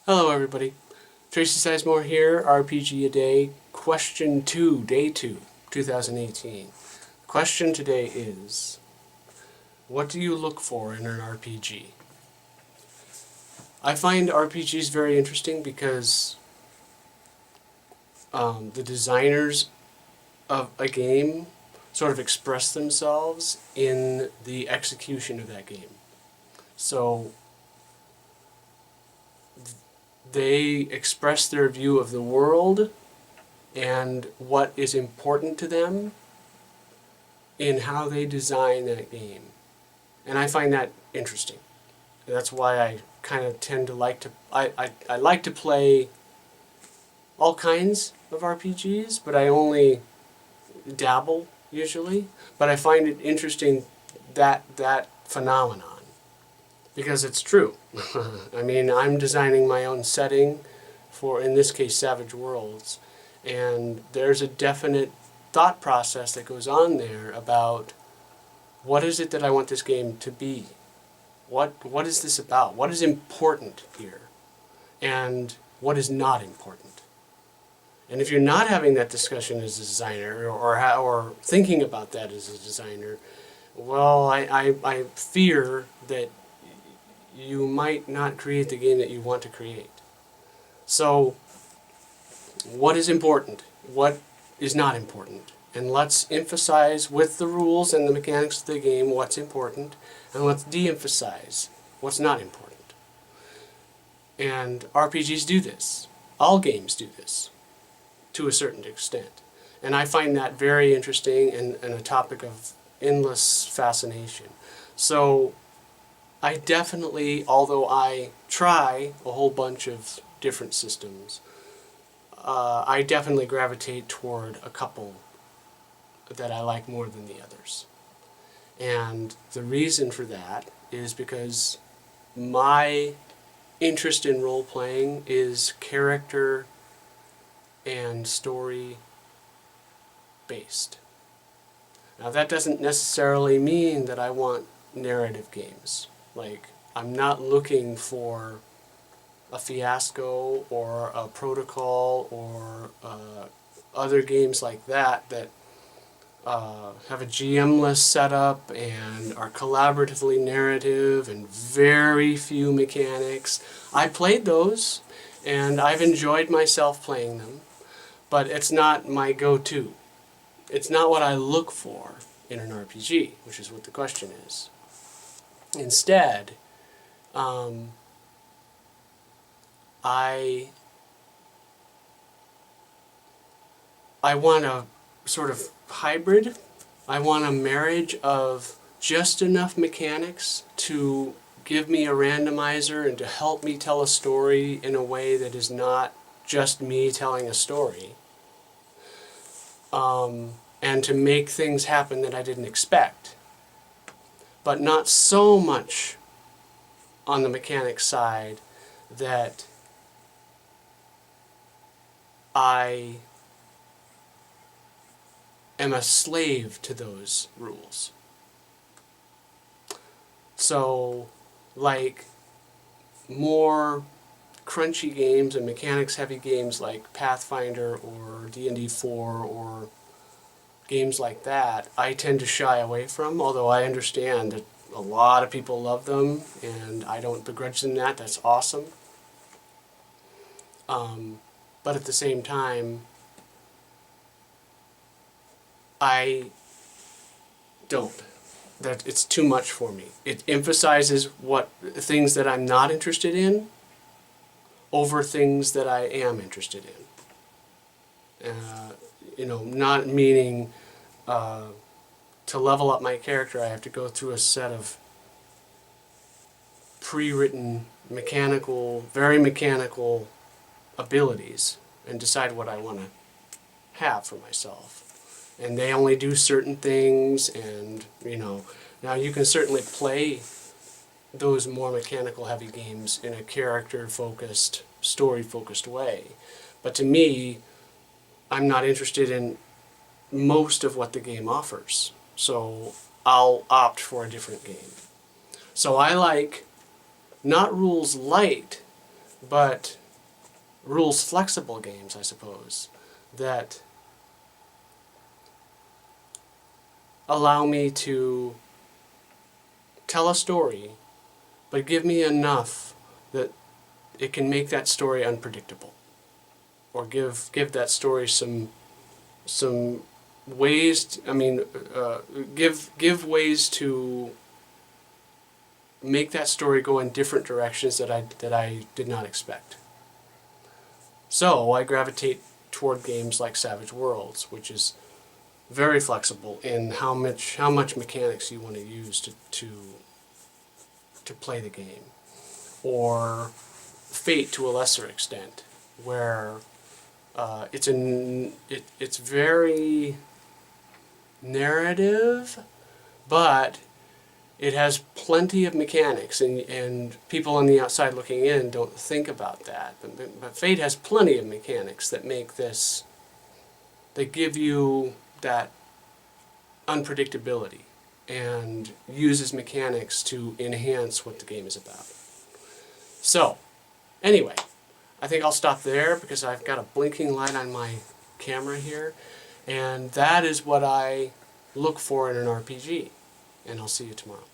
Hello everybody, Tracy Sizemore here, RPGaDay, question 2, day 2, 2018. Question today is, what do you look for in an RPG? I find RPGs very interesting because the designers of a game sort of express themselves in the execution of that game. So they express their view of the world and what is important to them in how they design that game. And I find that interesting. That's why I kind of tend to like to... I like to play all kinds of RPGs, but I only dabble usually. But I find it interesting that phenomenon. Because it's true. I mean, I'm designing my own setting for, in this case, Savage Worlds. And there's a definite thought process that goes on there about what is it that I want this game to be? What is this about? What is important here? And what is not important? And if you're not having that discussion as a designer or thinking about that as a designer, well, I fear that you might not create the game that you want to create. So, what is important? What is not important? And let's emphasize with the rules and the mechanics of the game what's important, and let's de-emphasize what's not important. And RPGs do this. All games do this, to a certain extent. And I find that very interesting and a topic of endless fascination. So, I definitely, although I try a whole bunch of different systems, I definitely gravitate toward a couple that I like more than the others. And the reason for that is because my interest in role-playing is character and story based. Now that doesn't necessarily mean that I want narrative games. Like, I'm not looking for a Fiasco or a Protocol or other games like that have a GM-less setup and are collaboratively narrative and very few mechanics. I played those and I've enjoyed myself playing them, but it's not my go-to. It's not what I look for in an RPG, which is what the question is. Instead, I want a sort of hybrid. I want a marriage of just enough mechanics to give me a randomizer and to help me tell a story in a way that is not just me telling a story. And to make things happen that I didn't expect. But not so much on the mechanics side that I am a slave to those rules. So, like more crunchy games and mechanics heavy games like Pathfinder or D&D 4 or games like that, I tend to shy away from, although I understand that a lot of people love them, and I don't begrudge them that. That's awesome. But at the same time, I don't. That it's too much for me. It emphasizes what things that I'm not interested in over things that I am interested in. Not meaning to level up my character, I have to go through a set of pre-written very mechanical abilities and decide what I want to have for myself. And they only do certain things, and, now you can certainly play those more mechanical heavy games in a character-focused, story-focused way. But to me, I'm not interested in most of what the game offers. So I'll opt for a different game. So I like not rules light, but rules flexible games, I suppose, that allow me to tell a story, but give me enough that it can make that story unpredictable, or give that story some ways. Give ways to make that story go in different directions that I did not expect. So I gravitate toward games like Savage Worlds, which is very flexible in how much mechanics you want to use to play the game, or Fate to a lesser extent, where it's very narrative, but it has plenty of mechanics, and people on the outside looking in don't think about that. But Fate has plenty of mechanics that make this, that give you that unpredictability, and uses mechanics to enhance what the game is about. So, anyway, I think I'll stop there because I've got a blinking light on my camera here, and that is what I look for in an RPG. And I'll see you tomorrow.